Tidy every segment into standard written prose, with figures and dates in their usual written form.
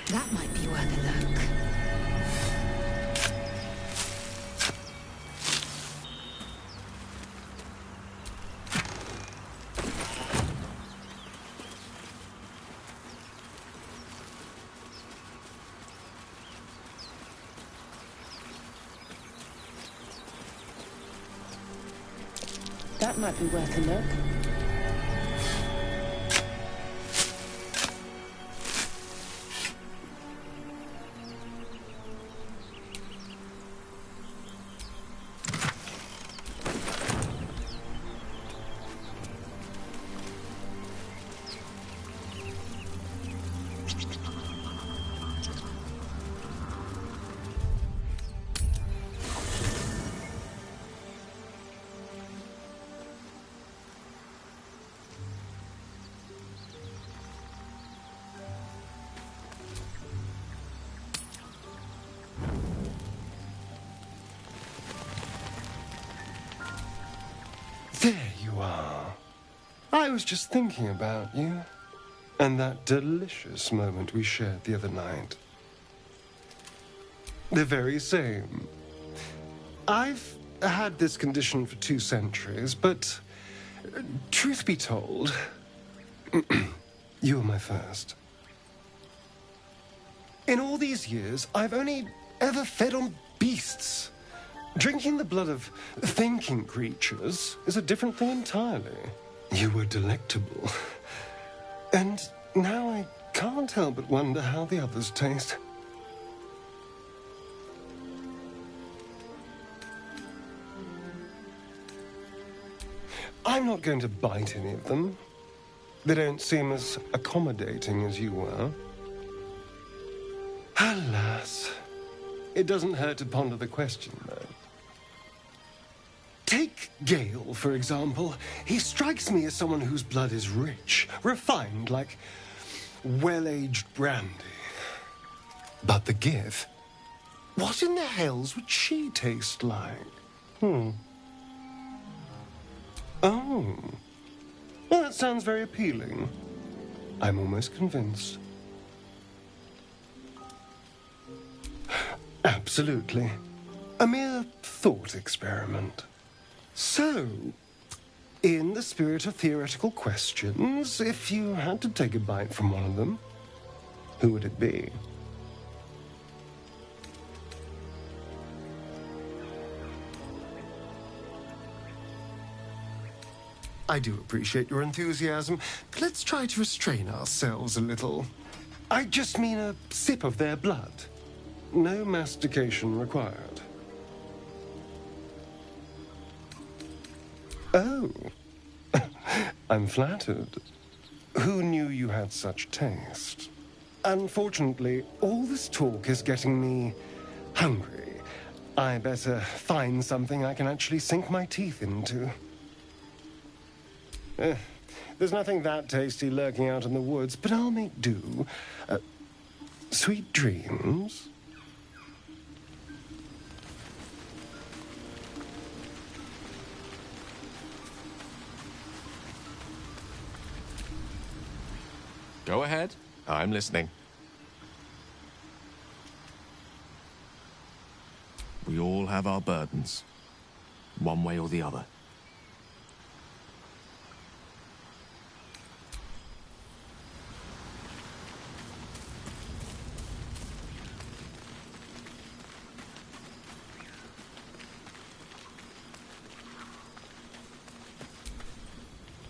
That might be worth a look. That might be worth a look. There you are. I was just thinking about you, and that delicious moment we shared the other night. The very same. I've had this condition for 2 centuries, but truth be told, you were my first. In all these years, I've only ever fed on beasts. Drinking the blood of thinking creatures is a different thing entirely. You were delectable. And now I can't help but wonder how the others taste. I'm not going to bite any of them. They don't seem as accommodating as you were. Alas. It doesn't hurt to ponder the question, though. Take Gale, for example. He strikes me as someone whose blood is rich, refined, like well-aged brandy. But the Give? What in the hells would she taste like? Oh. Well, that sounds very appealing. I'm almost convinced. Absolutely. A mere thought experiment. So, in the spirit of theoretical questions, if you had to take a bite from one of them, who would it be? I do appreciate your enthusiasm, but let's try to restrain ourselves a little. I just mean a sip of their blood. No mastication required. Oh. I'm flattered. Who knew you had such taste? Unfortunately, all this talk is getting me hungry. I better find something I can actually sink my teeth into. There's nothing that tasty lurking out in the woods, but I'll make do. Sweet dreams. Go ahead. I'm listening. We all have our burdens, one way or the other.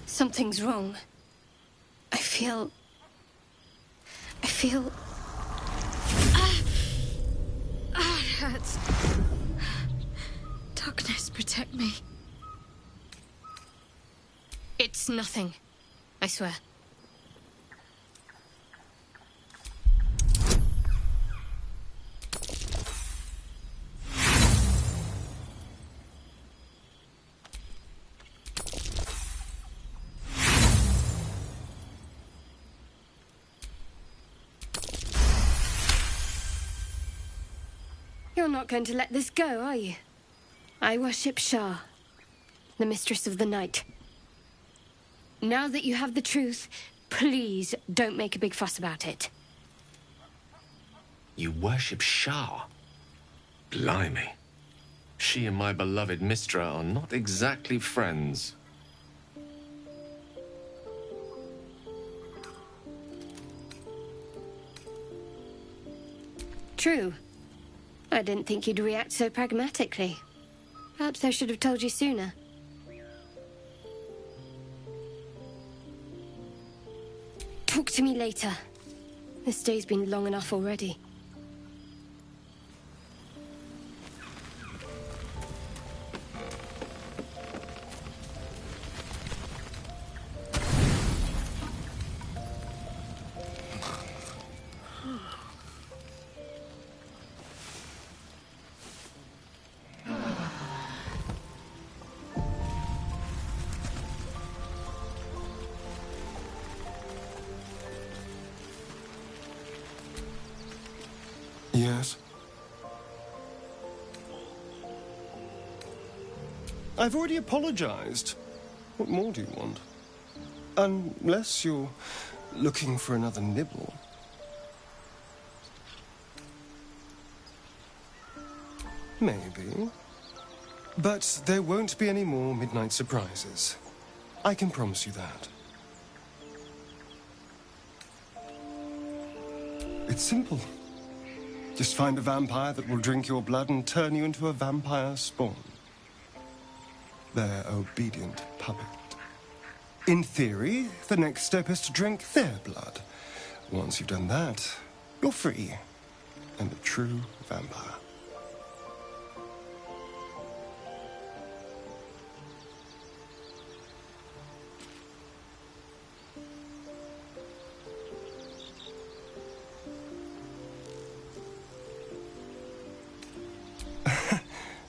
Something's wrong. I feel... it hurts. Darkness, protect me. It's nothing. I swear. You're not going to let this go, are you? I worship Shah, the Mistress of the Night. Now that you have the truth, please don't make a big fuss about it. You worship Shah? Blimey. She and my beloved Mistra are not exactly friends. True. I didn't think you'd react so pragmatically. Perhaps I should have told you sooner. Talk to me later. This day's been long enough already. Yes? I've already apologized. What more do you want? Unless you're looking for another nibble. Maybe. But there won't be any more midnight surprises. I can promise you that. It's simple. Just find a vampire that will drink your blood and turn you into a vampire spawn. Their obedient puppet. In theory, the next step is to drink their blood. Once you've done that, you're free. And a true vampire.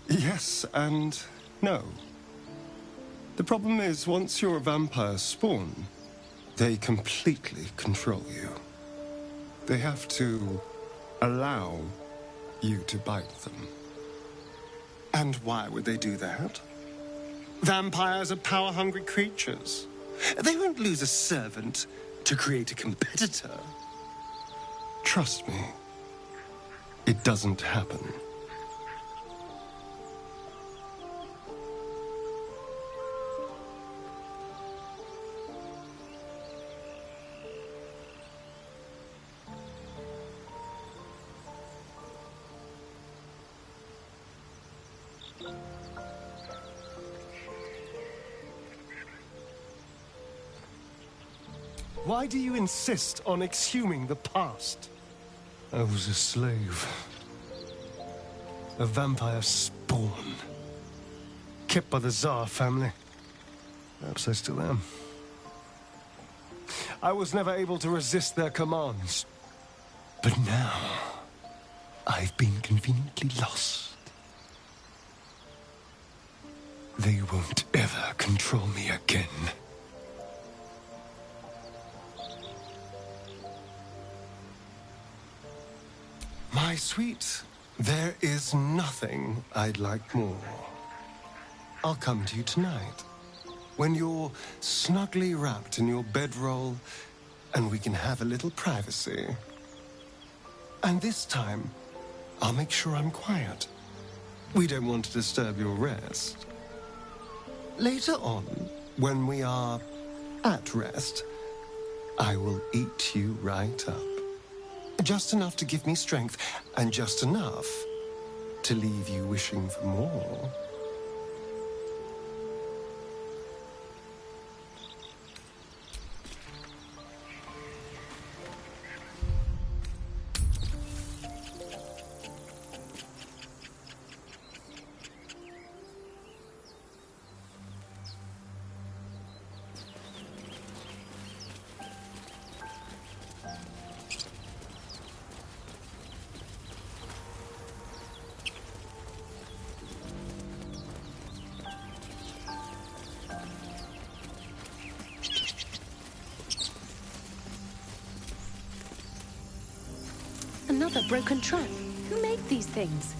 Yes and no. The problem is, once you're a vampire spawn, they completely control you. They have to allow you to bite them. And why would they do that? Vampires are power-hungry creatures. They won't lose a servant to create a competitor. Trust me, it doesn't happen. Why do you insist on exhuming the past? I was a slave. A vampire spawn. Kept by the Tsar family. Perhaps I still am. I was never able to resist their commands. But now, I've been conveniently lost. They won't ever control me again. My sweet, there is nothing I'd like more. I'll come to you tonight, when you're snugly wrapped in your bedroll, and we can have a little privacy. And this time, I'll make sure I'm quiet. We don't want to disturb your rest. Later on, when we are at rest, I will eat you right up. Just enough to give me strength, and just enough to leave you wishing for more. Another broken trap. Who made these things?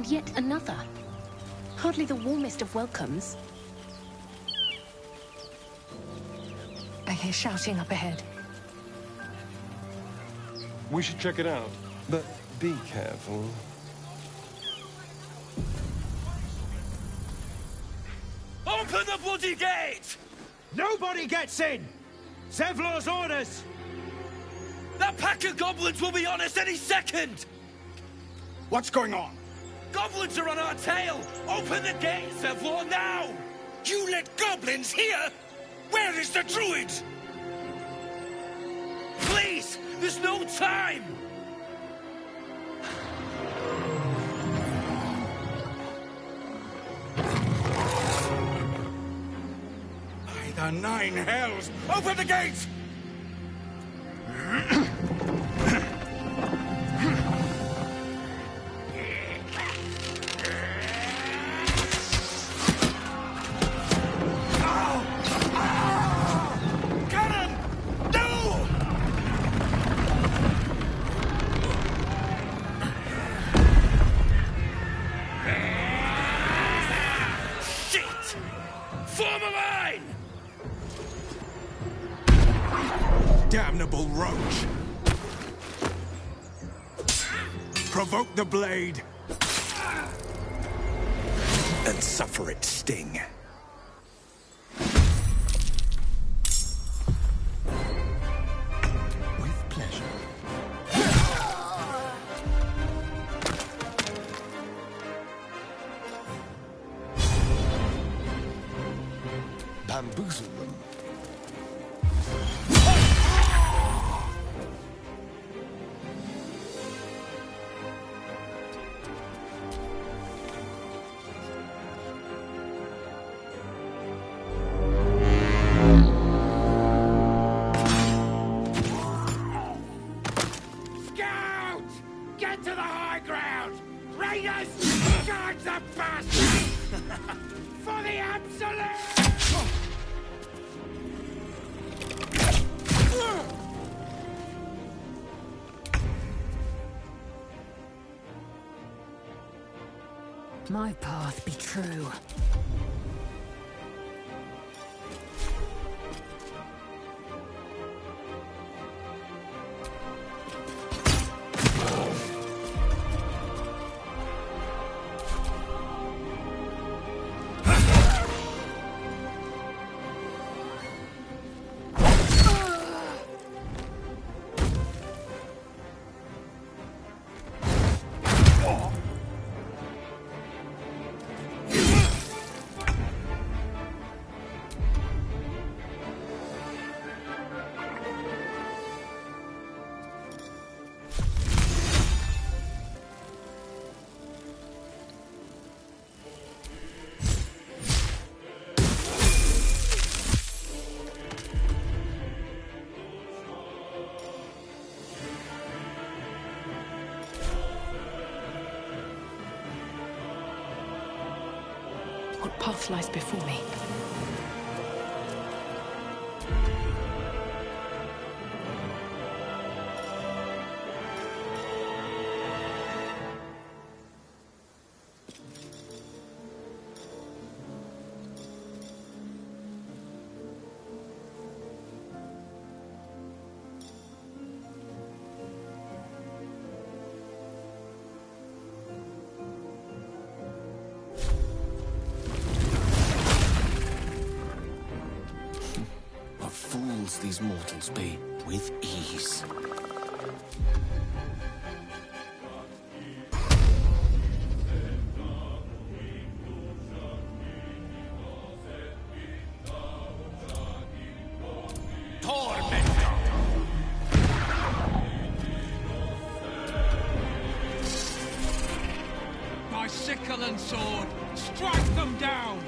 and yet another. Hardly the warmest of welcomes. I hear shouting up ahead. We should check it out, but be careful. Open the bloody gate! Nobody gets in! Zevlor's orders! That pack of goblins will be on us any second! What's going on? Goblins are on our tail! Open the gate, Zevlor, now! You let goblins here? Where is the druid? Please! There's no time! By the nine hells! Open the gates! Damnable roach! Provoke the blade! And suffer its sting. With pleasure. Bamboozle them. My path be true. What path lies before me? These mortals be with ease. My sickle and sword, strike them down!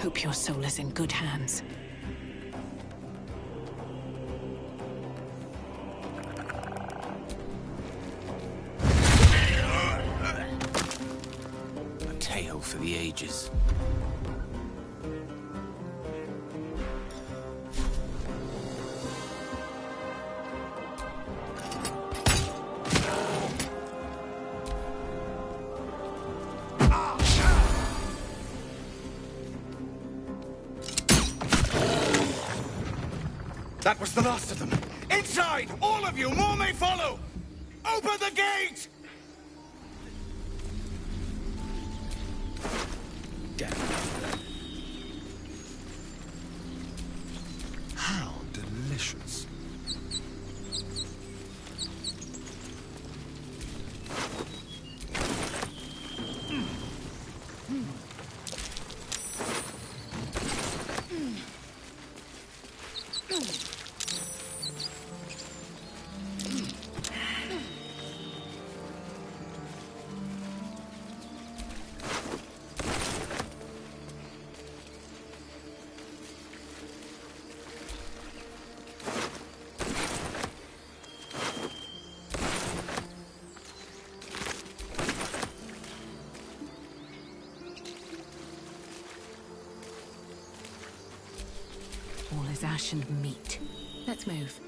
Hope your soul is in good hands. A tale for the ages. That was the last of them. Inside! All of you! More may follow! Open the gate! How delicious. All is ash and meat. Let's move.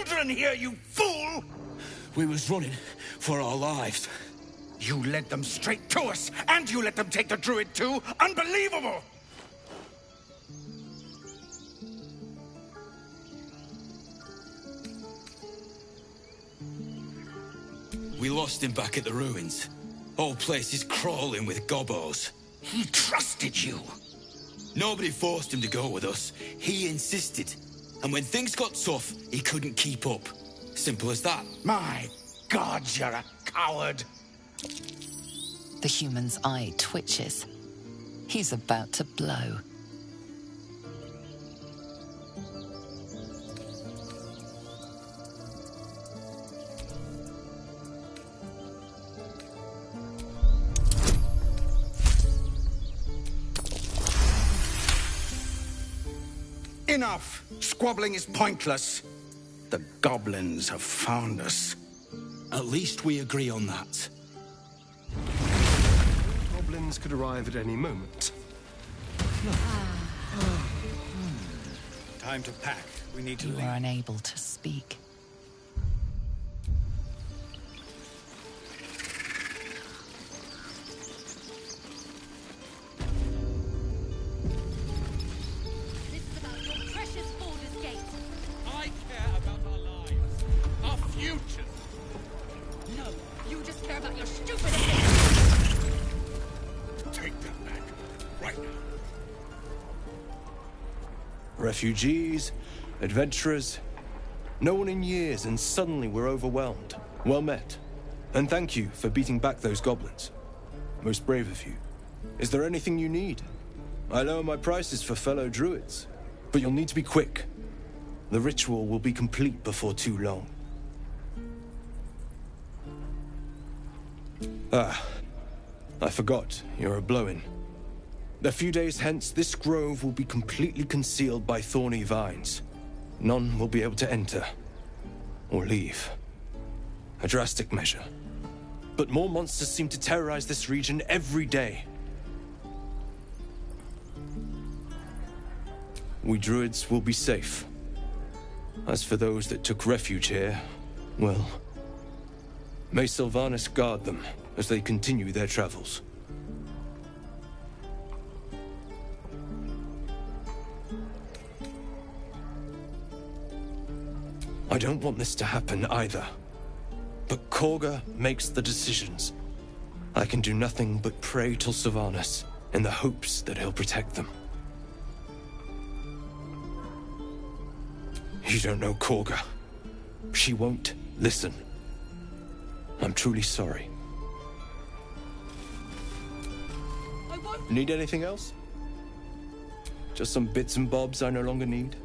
children here, you fool! We was running for our lives. You led them straight to us, and you let them take the druid too? Unbelievable! We lost him back at the ruins. Whole place is crawling with gobos. He trusted you. Nobody forced him to go with us. He insisted. And when things got tough, he couldn't keep up. Simple as that. My God, you're a coward. The human's eye twitches. He's about to blow. Enough! Squabbling is pointless. The goblins have found us. At least we agree on that. Goblins could arrive at any moment. Time to pack. We need to You leave. are unable to speak. This is about your precious Baldur's Gate. I care about our lives. Our futures. No, you just care about your stupid opinions. Take them back. Right now. Refugees, adventurers, no one in years, and suddenly we're overwhelmed. Well met. And thank you for beating back those goblins. Most brave of you. Is there anything you need? I lower my prices for fellow druids, but you'll need to be quick. The ritual will be complete before too long. Ah, I forgot, you're a blow-in. A few days hence, this grove will be completely concealed by thorny vines. None will be able to enter or leave. A drastic measure. But more monsters seem to terrorize this region every day. We druids will be safe. As for those that took refuge here, well, may Sylvanas guard them as they continue their travels. I don't want this to happen either. But Korga makes the decisions. I can do nothing but pray to Sylvanas in the hopes that he'll protect them. You don't know Korga. She won't listen. I'm truly sorry. I won't. Need anything else? Just some bits and bobs I no longer need?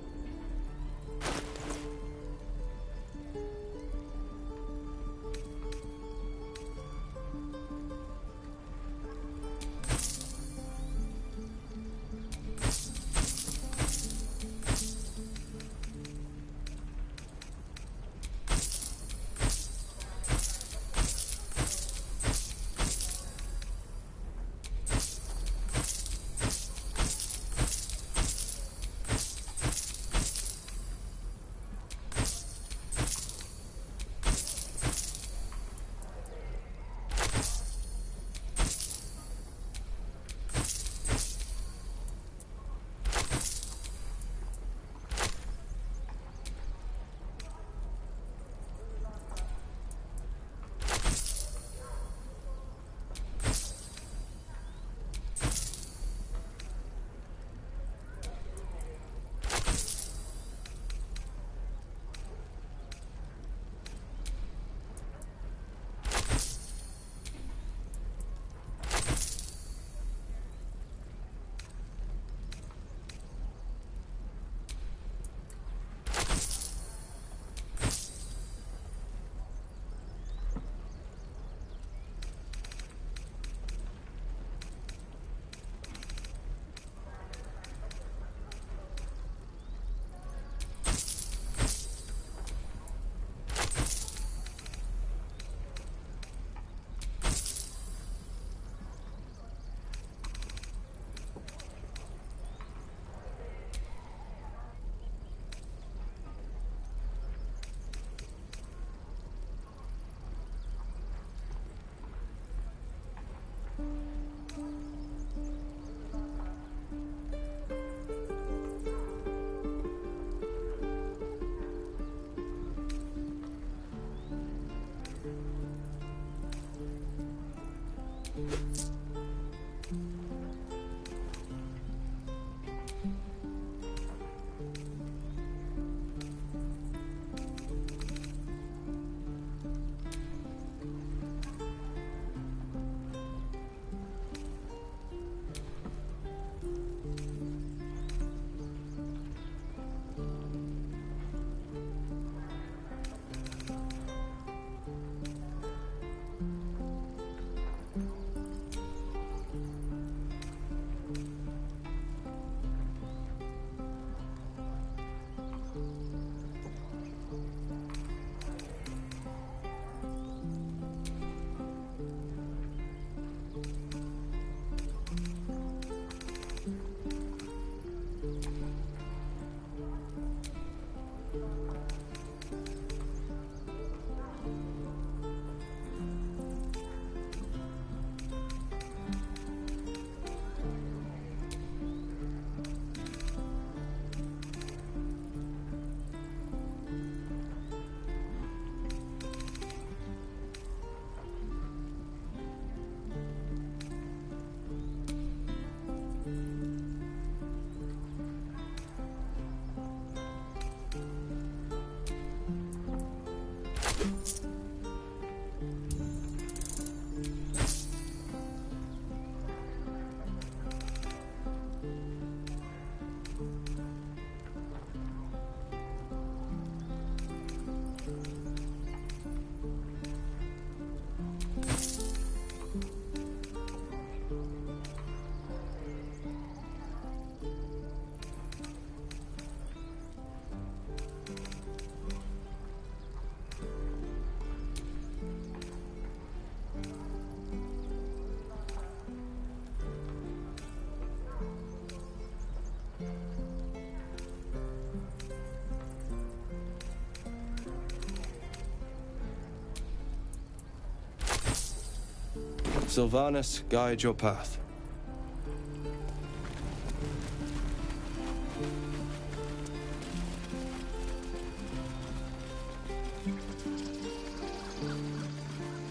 Sylvanas, guide your path.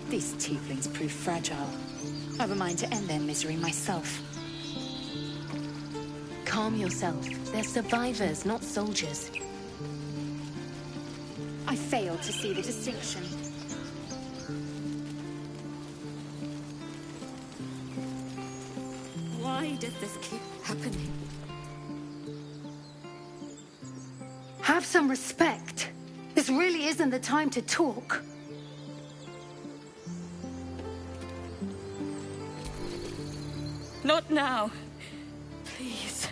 These tieflings prove fragile. I've a mind to end their misery myself. Calm yourself. They're survivors, not soldiers. I fail to see the distinction. Why does this keep happening? Have some respect. This really isn't the time to talk. Not now. Please.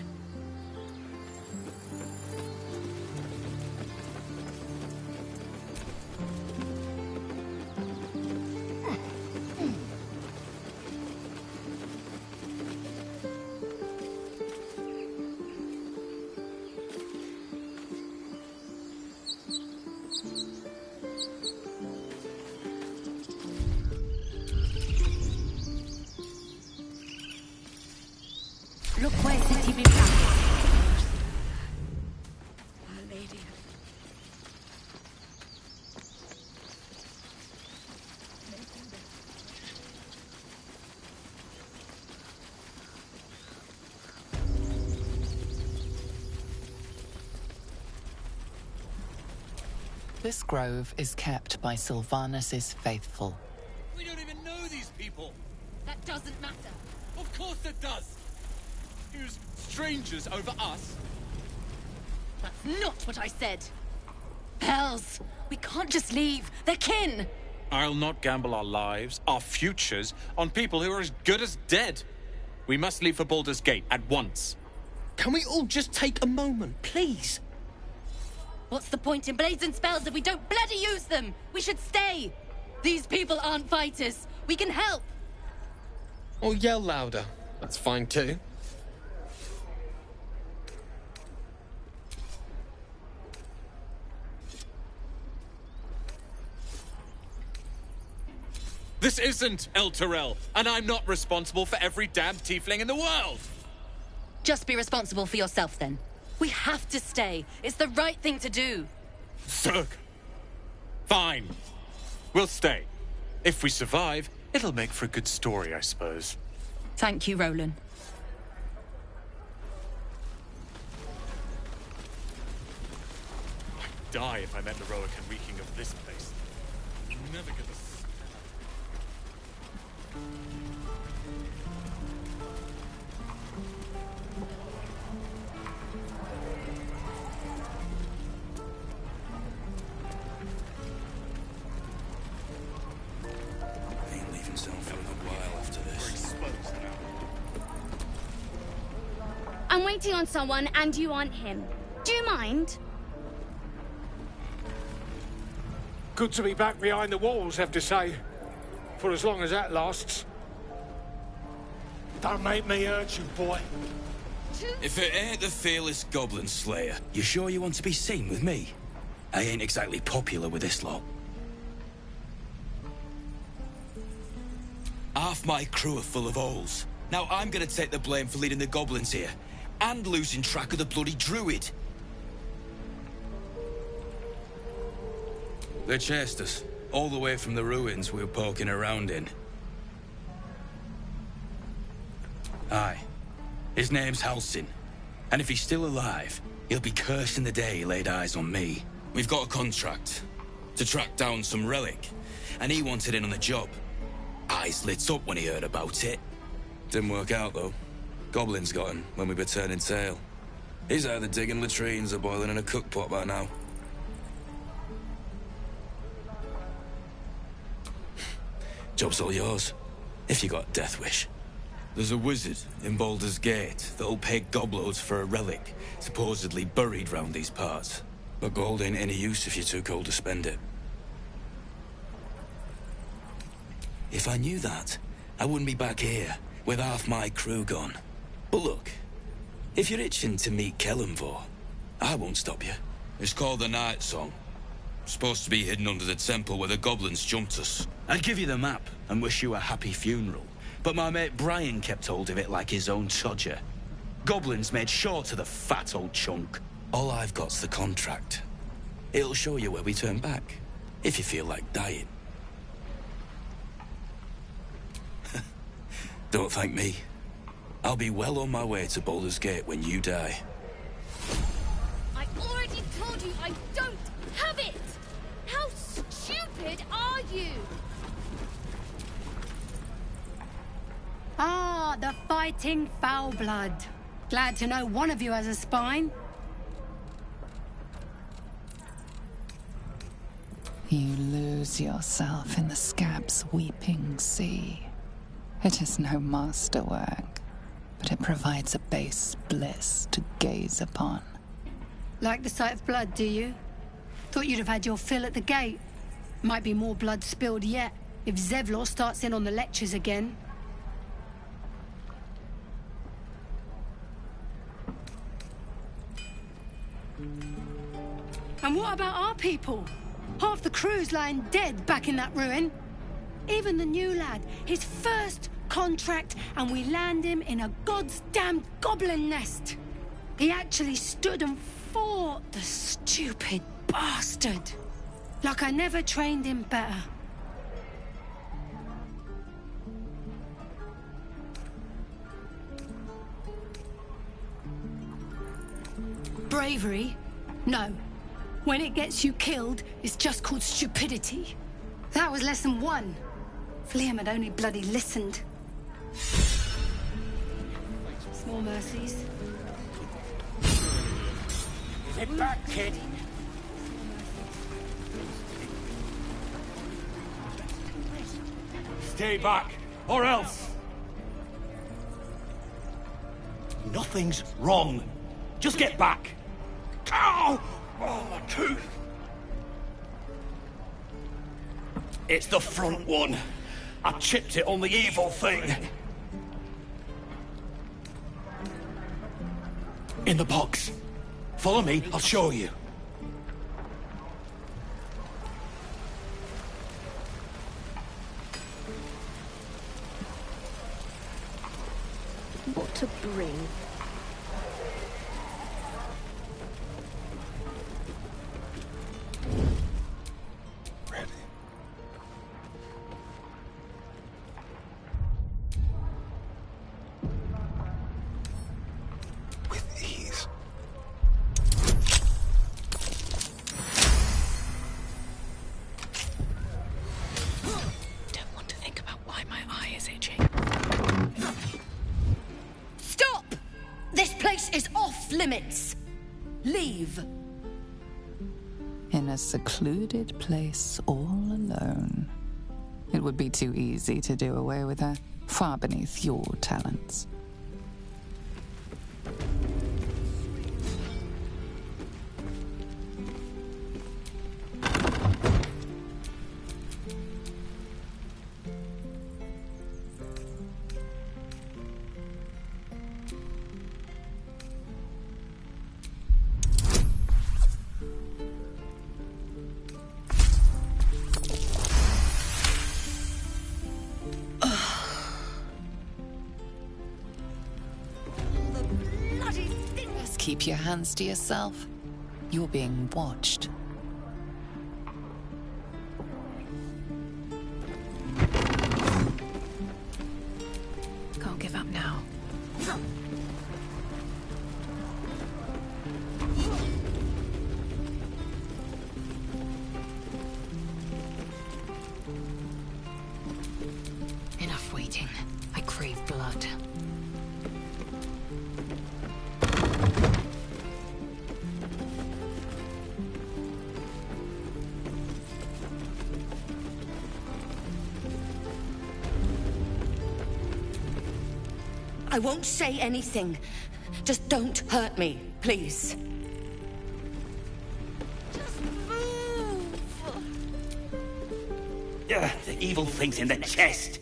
Look where city be back. Our Lady. This grove is kept by Sylvanas's faithful. We don't even know these people. That doesn't matter. Of course it does. Who's strangers over us? That's not what I said. Hells! We can't just leave. They're kin! I'll not gamble our lives, our futures, on people who are as good as dead. We must leave for Baldur's Gate at once. Can we all just take a moment, please? What's the point in blades and spells if we don't bloody use them? We should stay! These people aren't fighters. We can help! Or yell louder. That's fine too. This isn't El Terrell, and I'm not responsible for every damn tiefling in the world! Just be responsible for yourself, then. We have to stay. It's the right thing to do. Zerg! Fine. We'll stay. If we survive, It'll make for a good story, I suppose. Thank you, Roland. I'd die if I met Heroic and reeking of this place. Never get the... Ain't leaving town for a good while after this. I'm waiting on someone and you aren't him. Do you mind? Good to be back behind the walls, have to say. For as long as that lasts. Don't make me hurt you, boy. If it ain't the fearless Goblin Slayer, you sure you want to be seen with me? I ain't exactly popular with this lot. Half my crew are full of holes. Now I'm gonna take the blame for leading the goblins here, and losing track of the bloody druid. They chased us, all the way from the ruins we were poking around in. Aye. His name's Halsin. And if he's still alive, he'll be cursing the day he laid eyes on me. We've got a contract to track down some relic, and he wanted in on the job. Eyes lit up when he heard about it. Didn't work out, though. Goblins got him when we were turning tail. He's either digging latrines or boiling in a cookpot by now. Job's all yours, if you got a death wish. There's a wizard in Baldur's Gate that'll pay gobloads for a relic, supposedly buried round these parts. But gold ain't any use if you're too cold to spend it. If I knew that, I wouldn't be back here, with half my crew gone. But look, if you're itching to meet Kellenvor, I won't stop you. It's called the Night Song. Supposed to be hidden under the temple where the goblins jumped us. I'd give you the map and wish you a happy funeral, but my mate Brian kept hold of it like his own Todger. Goblins made sure to the fat old chunk. All I've got's the contract. It'll show you where we turn back, if you feel like dying. Don't thank me. I'll be well on my way to Baldur's Gate when you die. I already told you I don't have it! How stupid are you? Ah, the fighting foul blood. Glad to know one of you has a spine. You lose yourself in the scab's weeping sea. It is no masterwork, but it provides a base bliss to gaze upon. Like the sight of blood, do you? Thought you'd have had your fill at the gate. Might be more blood spilled yet, if Zevlor starts in on the lectures again. And what about our people? Half the crew's lying dead back in that ruin. Even the new lad, his first contract, and we land him in a god's damned goblin nest. He actually stood and fought, the stupid bastard. Like I never trained him better. Bravery? No. When it gets you killed, it's just called stupidity. That was lesson 1. If Liam had only bloody listened. Small mercies. Get back, kid. Stay back, or else. Nothing's wrong. Just get back. Ow! Oh, my tooth. It's the front one. I chipped it on the evil thing. In the box. Follow me, I'll show you. What to bring? limits. Leave. In a secluded place all alone. It would be too easy to do away with her, far beneath your talents. Keep your hands to yourself. You're being watched. Can't give up now. Enough waiting. I crave blood. I won't say anything. Just don't hurt me, please. Just move! The evil thing's in the chest.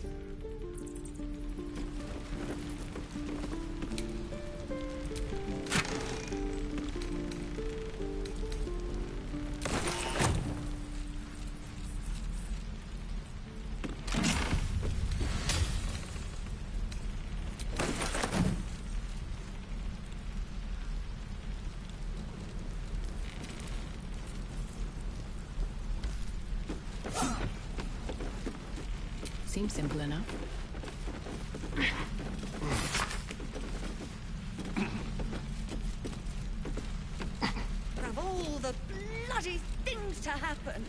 Seems simple enough. Of all the bloody things to happen.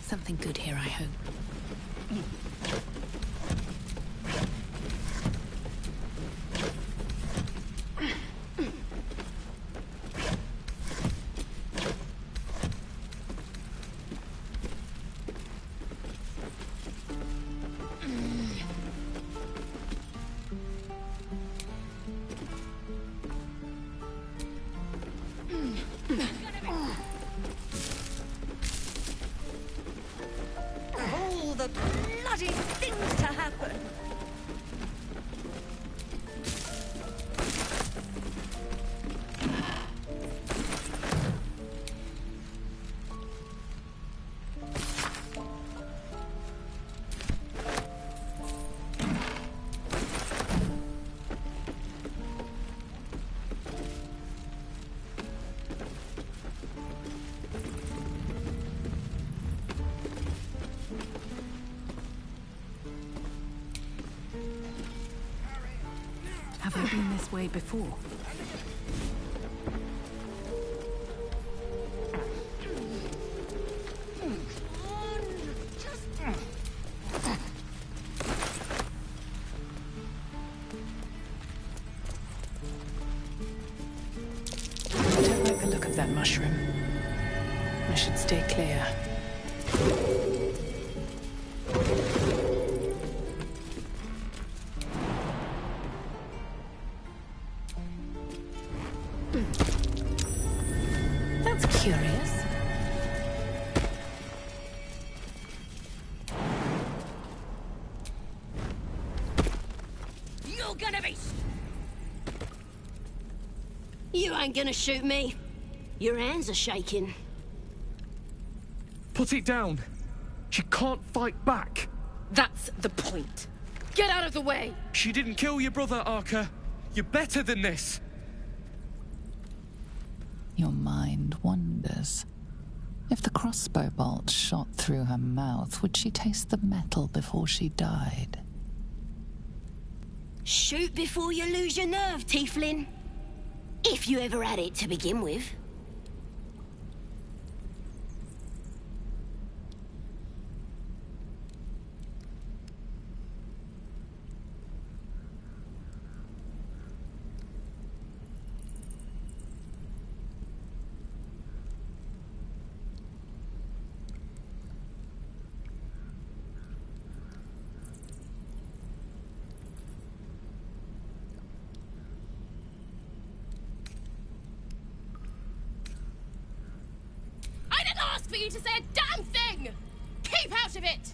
Something good here, I hope. All the bloody things to happen. Have I been this way before? I don't like the look of that mushroom. I should stay clear. That's curious. You ain't gonna shoot me. Your hands are shaking. Put it down. She can't fight back. That's the point. Get out of the way! She didn't kill your brother, Arca. You're better than this. Your mind wanders. If the crossbow bolt shot through her mouth, would she taste the metal before she died? Shoot before you lose your nerve, Tiefling. If you ever had it to begin with. For you to say a damn thing! Keep out of it!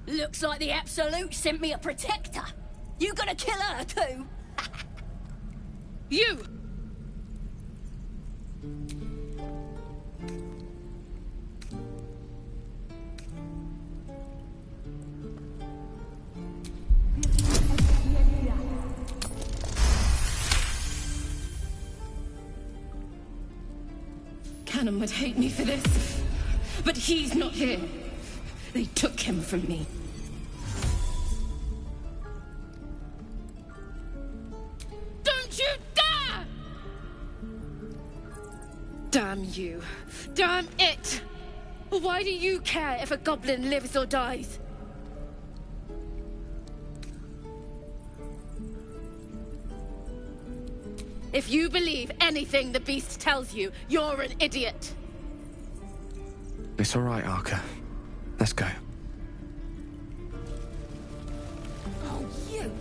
Looks like the Absolute sent me a protector. You gonna kill her too? You! Cannon would hate me for this, but he's not here. They took him from me. Don't you dare! Damn you. Damn it! Why do you care if a goblin lives or dies? If you believe anything the beast tells you, you're an idiot. It's all right, Arca. Let's go. Oh, you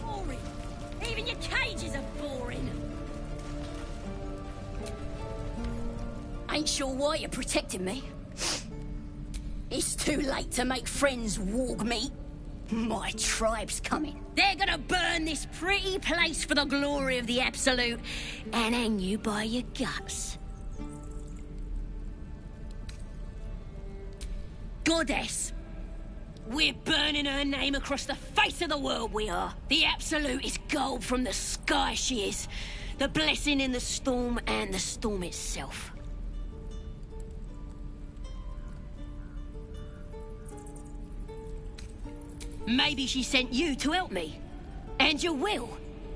boring. Even your cages are boring. Ain't sure why you're protecting me. It's too late to make friends, warg meat. My tribe's coming. They're gonna burn this pretty place for the glory of the Absolute and hang you by your guts. Goddess. We're burning her name across the face of the world, we are. The Absolute is gold from the sky, she is. The blessing in the storm and the storm itself. Maybe she sent you to help me. And you will,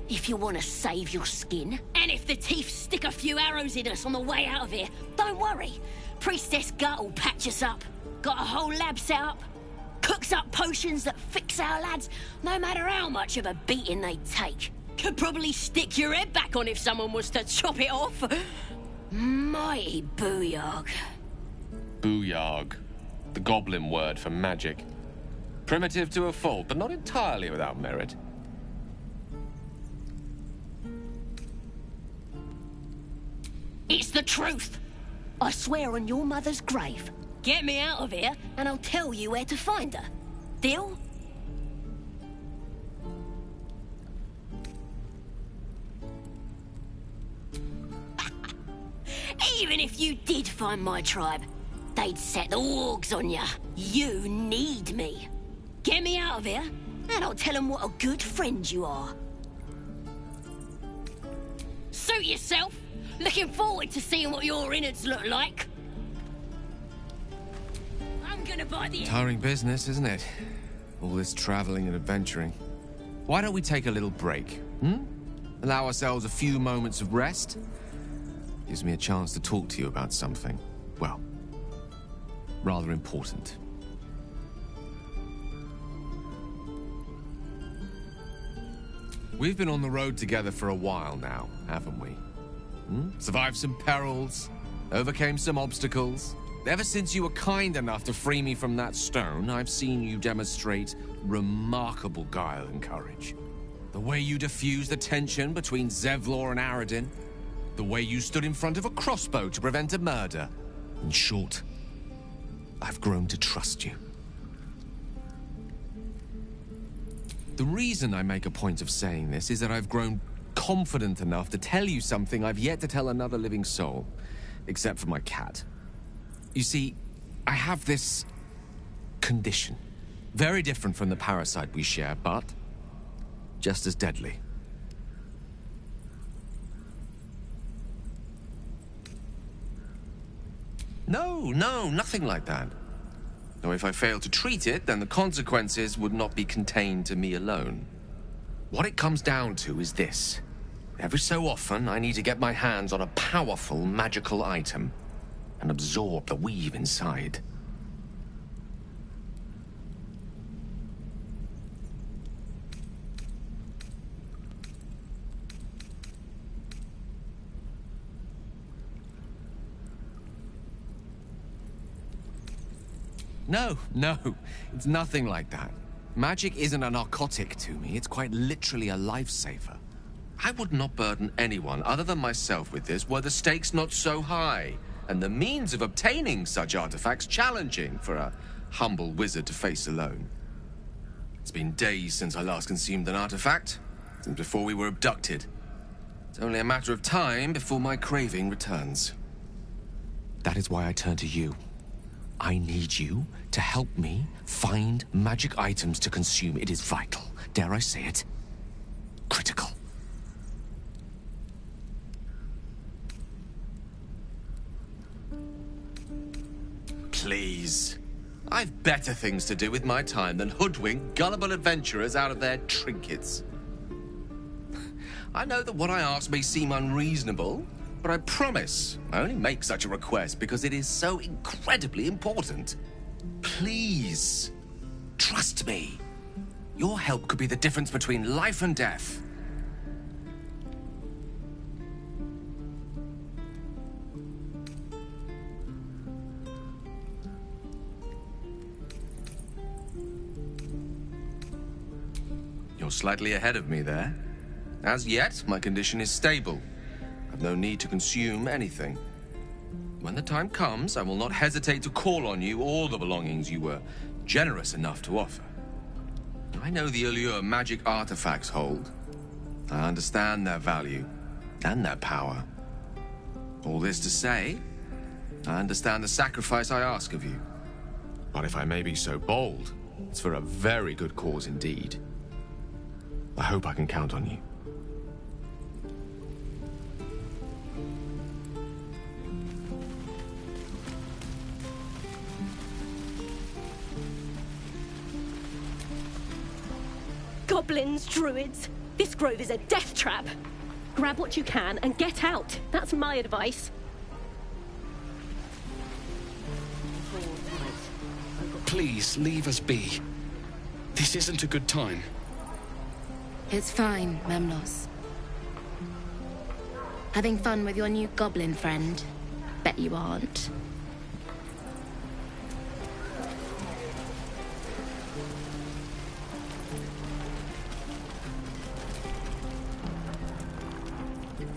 if you want to save your skin. And if the teeth stick a few arrows in us on the way out of here, don't worry. Priestess Gut will patch us up. Got a whole lab set up. Cooks up potions that fix our lads, no matter how much of a beating they take. Could probably stick your head back on if someone was to chop it off. Mighty booyarg. Booyarg. The goblin word for magic. Primitive to a fault, but not entirely without merit. It's the truth. I swear on your mother's grave. Get me out of here, and I'll tell you where to find her. Deal? Even if you did find my tribe, they'd set the wargs on you. You need me. Get me out of here, and I'll tell them what a good friend you are. Suit yourself. Looking forward to seeing what your innards look like. I'm gonna buy the... Tiring business, isn't it? All this traveling and adventuring. Why don't we take a little break, Allow ourselves a few moments of rest? Gives me a chance to talk to you about something, well, rather important. We've been on the road together for a while now, haven't we? Survived some perils, overcame some obstacles. Ever since you were kind enough to free me from that stone, I've seen you demonstrate remarkable guile and courage. The way you diffused the tension between Zevlor and Aradin, The way you stood in front of a crossbow to prevent a murder. In short, I've grown to trust you. The reason I make a point of saying this is that I've grown confident enough to tell you something I've yet to tell another living soul, except for my cat. You see, I have this condition. Very different from the parasite we share, but just as deadly. No, nothing like that. Though if I fail to treat it, then the consequences would not be contained to me alone. What it comes down to is this. Every so often, I need to get my hands on a powerful magical item and absorb the weave inside. No, it's nothing like that. Magic isn't a narcotic to me, it's quite literally a lifesaver. I would not burden anyone other than myself with this were the stakes not so high, and the means of obtaining such artifacts challenging for a humble wizard to face alone. It's been days since I last consumed an artifact, since before we were abducted. It's only a matter of time before my craving returns. That is why I turn to you. I need you to help me find magic items to consume. It is vital. Dare I say it? Critical. Please. I've better things to do with my time than hoodwink gullible adventurers out of their trinkets. I know that what I ask may seem unreasonable, but I promise I only make such a request because it is so incredibly important. Please, trust me. Your help could be the difference between life and death. You're slightly ahead of me there. As yet, my condition is stable. I've no need to consume anything. When the time comes, I will not hesitate to call on you or the belongings you were generous enough to offer. I know the allure magic artifacts hold. I understand their value and their power. All this to say, I understand the sacrifice I ask of you. But if I may be so bold, it's for a very good cause indeed. I hope I can count on you. Goblins, druids. This grove is a death trap. Grab what you can and get out. That's my advice. Please, leave us be. This isn't a good time. It's fine, Memnos. Having fun with your new goblin friend? Bet you aren't.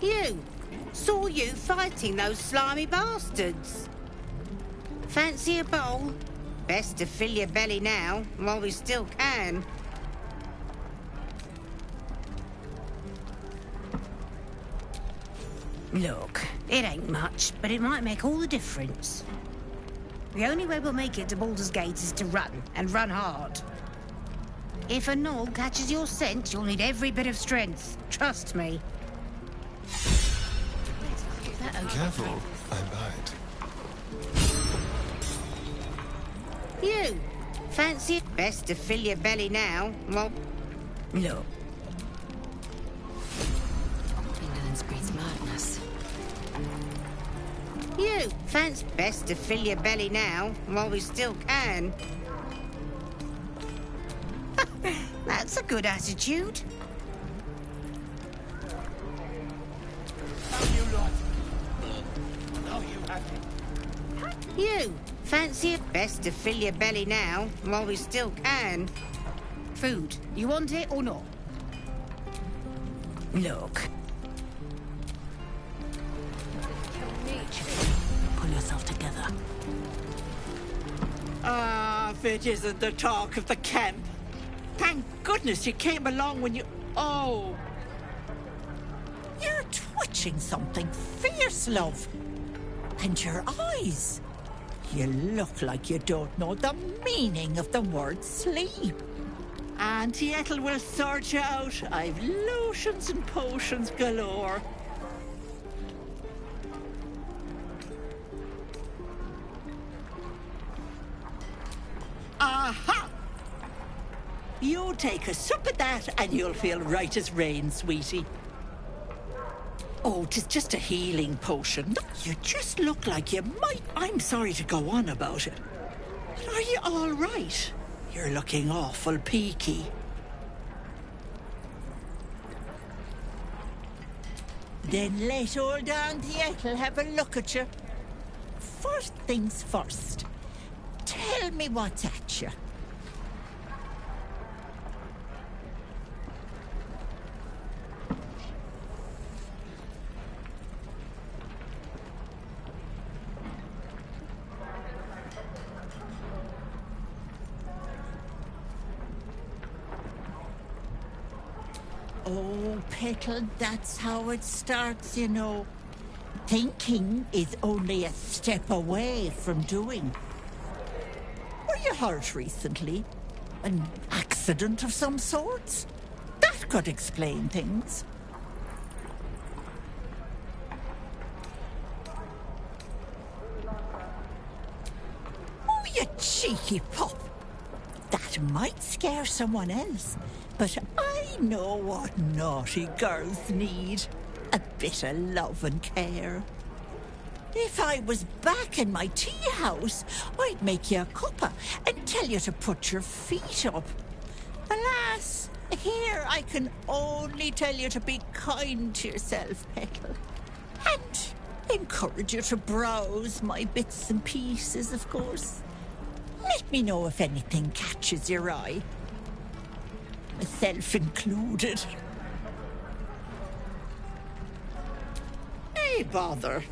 You! Saw you fighting those slimy bastards. Fancy a bowl? Best to fill your belly now, while we still can. Look, it ain't much, but it might make all the difference. The only way we'll make it to Baldur's Gate is to run, and run hard. If a gnoll catches your scent, you'll need every bit of strength. Trust me. Careful, I bite. You! Fancy it? Best to fill your belly now, well... Look. Indolence breeds madness. You! Fancy best to fill your belly now, while we still can. That's a good attitude. You! Fancy it? Best to fill your belly now, while we still can. Food. You want it or not? Look. Ah, if it isn't the talk of the camp. Thank goodness you came along when you... Oh. You're twitching something fierce, love. And your eyes. You look like you don't know the meaning of the word sleep. Auntie Ethel will sort you out. I've lotions and potions galore. Aha! You take a sup of that and you'll feel right as rain, sweetie. Oh, 'tis just a healing potion. You just look like you might... I'm sorry to go on about it. But are you all right? You're looking awful peaky. Then let old Auntie Ethel have a look at you. First things first. Tell me what's at you. Oh, Petal, that's how it starts, you know. Thinking is only a step away from doing. Were you hurt recently? An accident of some sorts? That could explain things. Oh, you cheeky pup. That might scare someone else, but I know what naughty girls need. A bit of love and care. If I was back in my tea house, I'd make you a cuppa and tell you to put your feet up. Alas, here I can only tell you to be kind to yourself, Petal. And encourage you to browse my bits and pieces, of course. Let me know if anything catches your eye. Myself included. Hey, bother.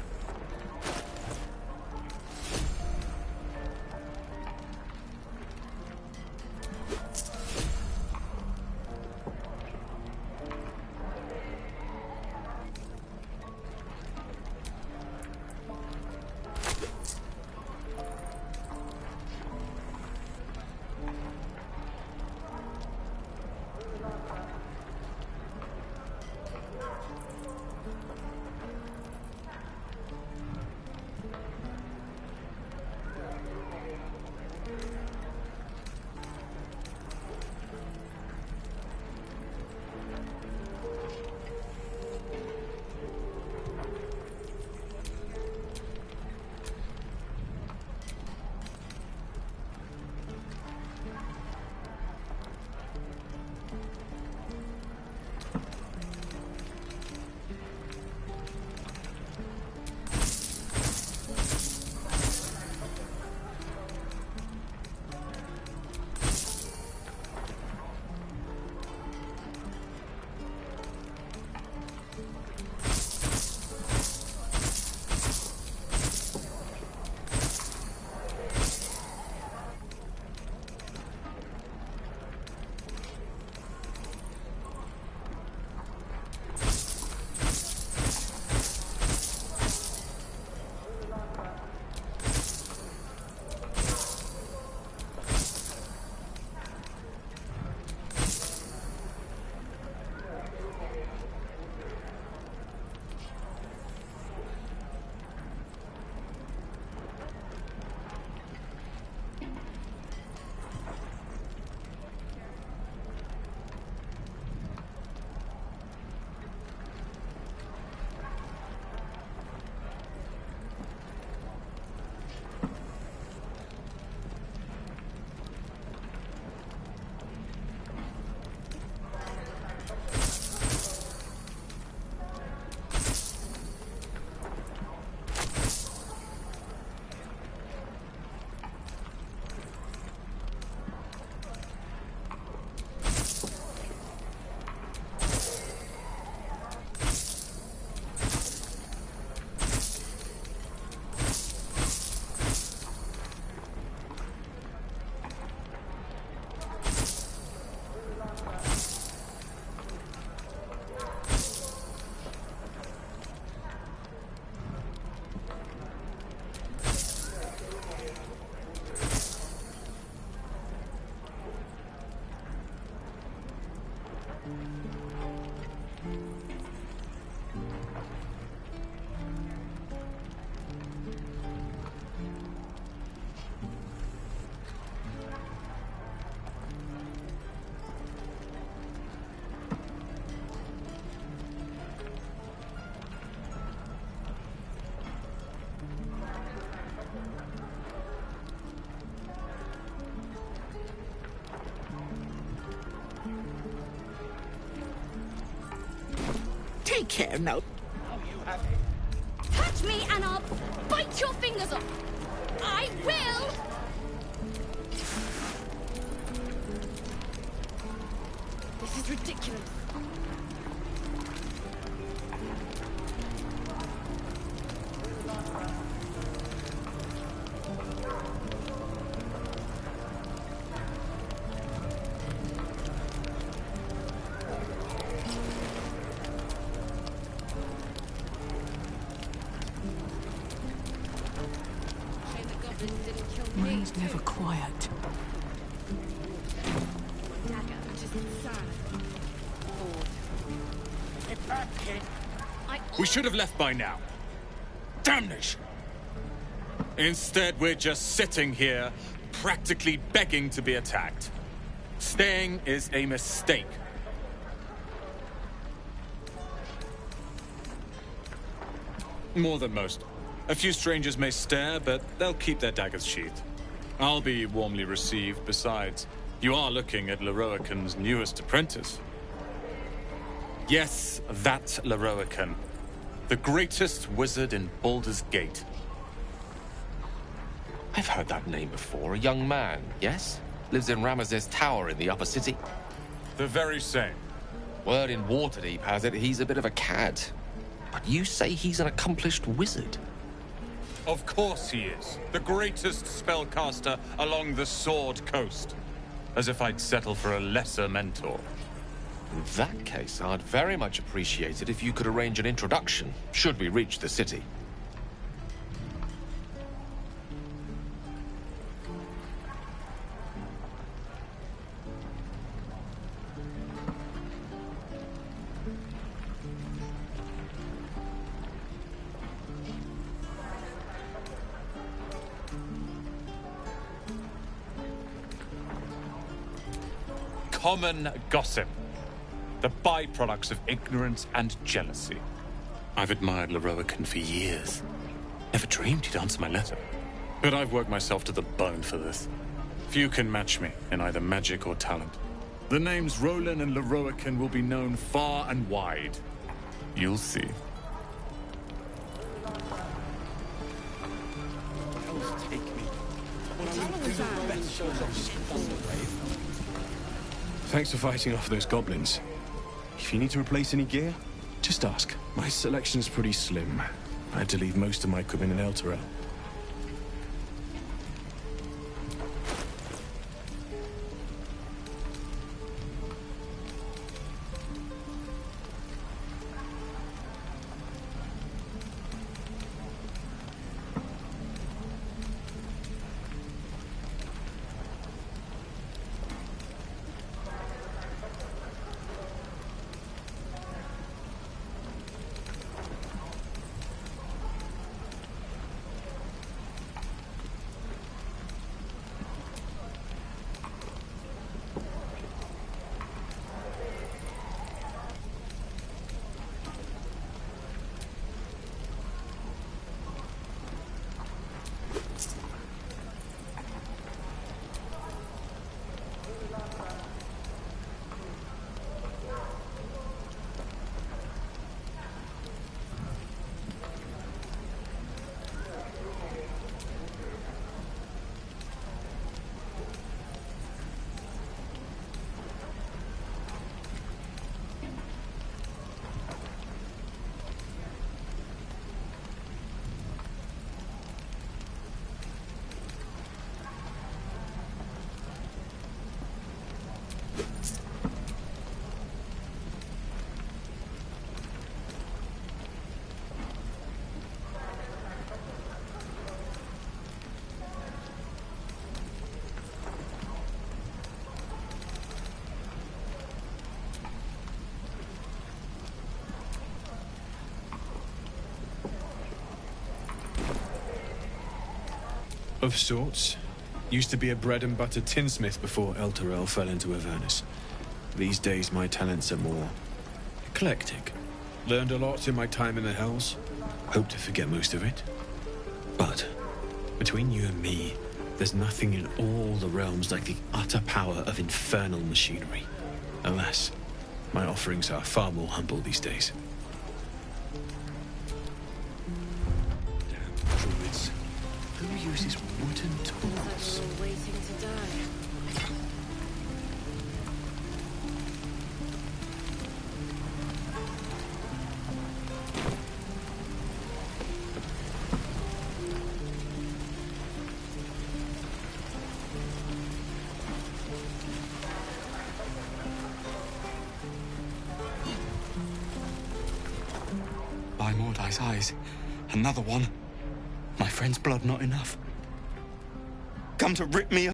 care now. Touch me and I'll bite your fingers off. I will! This is ridiculous. Mine's never quiet. We should have left by now. Damnation! Instead, we're just sitting here, practically begging to be attacked. Staying is a mistake. More than most. A few strangers may stare, but they'll keep their daggers sheathed. I'll be warmly received. Besides, you are looking at Leroican's newest apprentice. Yes, that Leroican. The greatest wizard in Baldur's Gate. I've heard that name before. A young man, yes? Lives in Ramaz's tower in the upper city. The very same. Word in Waterdeep has it he's a bit of a cad. But you say he's an accomplished wizard. Of course he is. The greatest spellcaster along the Sword Coast. As if I'd settle for a lesser mentor. In that case, I'd very much appreciate it if you could arrange an introduction, should we reach the city. Common gossip. The byproducts of ignorance and jealousy. I've admired Leroican for years. Never dreamed he'd answer my letter. But I've worked myself to the bone for this. Few can match me in either magic or talent. The names Roland and Leroican will be known far and wide. You'll see. Thanks for fighting off those goblins. If you need to replace any gear, just ask. My selection's pretty slim. I had to leave most of my equipment in Elturel. Of sorts. Used to be a bread-and-butter tinsmith before Elturel fell into Avernus. These days, my talents are more eclectic. Learned a lot in my time in the Hells. Hope to forget most of it. But, between you and me, there's nothing in all the realms like the utter power of infernal machinery. Alas, my offerings are far more humble these days. uses wooden tools? Waiting to die. By Mordai's eyes, another one. My friend's blood not enough. Come to rip me